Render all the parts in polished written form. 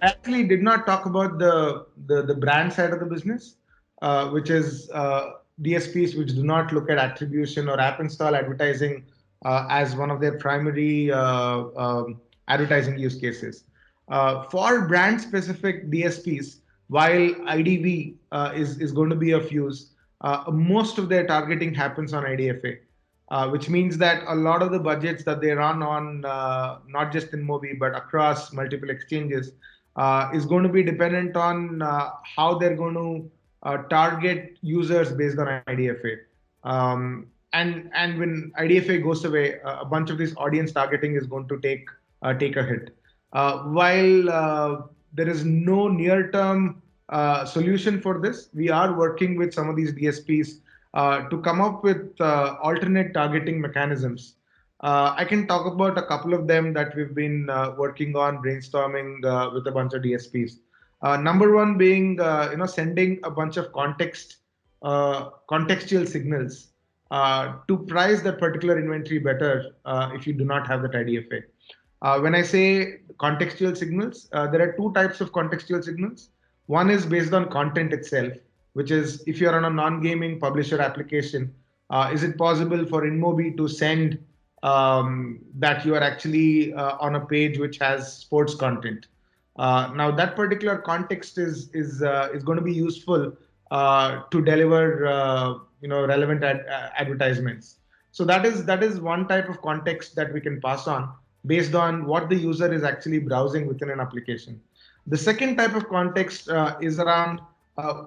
actually did not talk about the brand side of the business, which is DSPs, which do not look at attribution or app install advertising as one of their primary advertising use cases. For brand specific DSPs, while IDV is going to be of use, most of their targeting happens on IDFA. Which means that a lot of the budgets that they run on, not just InMobi, but across multiple exchanges, is going to be dependent on how they're going to target users based on IDFA. And when IDFA goes away, a bunch of this audience targeting is going to take a hit. While there is no near-term solution for this, we are working with some of these DSPs to come up with alternate targeting mechanisms. I can talk about a couple of them that we've been working on, brainstorming with a bunch of DSPs. Number one being, sending a bunch of contextual signals to price that particular inventory better if you do not have that IDFA. When I say contextual signals, there are two types of contextual signals. One is based on content itself, which is if you're on a non-gaming publisher application, is it possible for InMobi to send that you are actually on a page which has sports content? Now that particular context is going to be useful to deliver relevant advertisements. So that is one type of context that we can pass on based on what the user is actually browsing within an application. The second type of context is around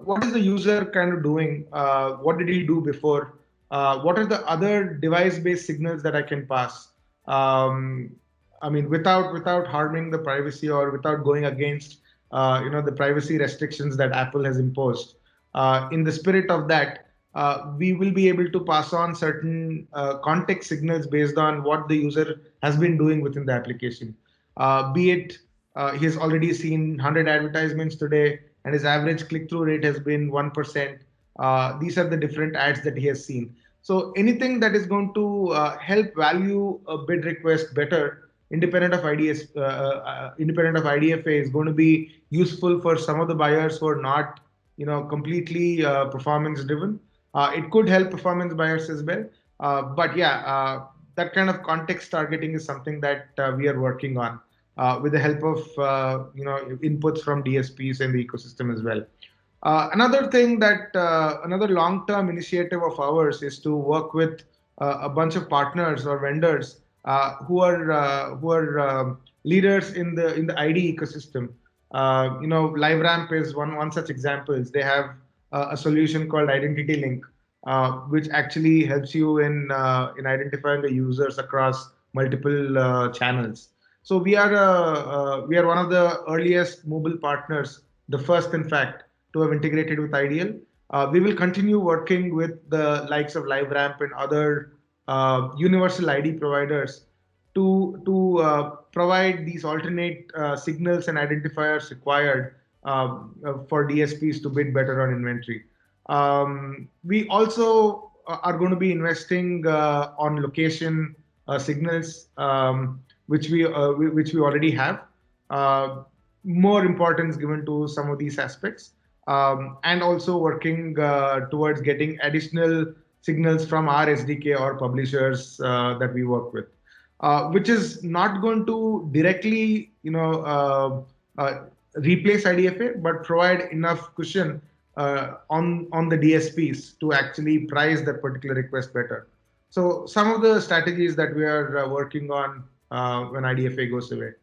what is the user kind of doing? What did he do before? What are the other device-based signals that I can pass? I mean, without harming the privacy or without going against the privacy restrictions that Apple has imposed. In the spirit of that, we will be able to pass on certain context signals based on what the user has been doing within the application. Be it he has already seen 100 advertisements today, and his average click-through rate has been 1%. These are the different ads that he has seen. So anything that is going to help value a bid request better, independent of IDFA, is going to be useful for some of the buyers who are not, completely performance-driven. It could help performance buyers as well. But yeah, that kind of context targeting is something that we are working on. With the help of inputs from DSPs and the ecosystem as well. Another thing that another long-term initiative of ours is to work with a bunch of partners or vendors who are leaders in the ID ecosystem. LiveRamp is one such example. They have a solution called Identity Link, which actually helps you in identifying the users across multiple channels. So we are one of the earliest mobile partners, the first, in fact, to have integrated with Ideal. We will continue working with the likes of LiveRamp and other universal ID providers to provide these alternate signals and identifiers required for DSPs to bid better on inventory. We also are going to be investing on location signals. Which we already have. More importance given to some of these aspects, and also working towards getting additional signals from our SDK or publishers that we work with, which is not going to directly, replace IDFA, but provide enough cushion on the DSPs to actually price that particular request better. So some of the strategies that we are working on when IDFA goes away.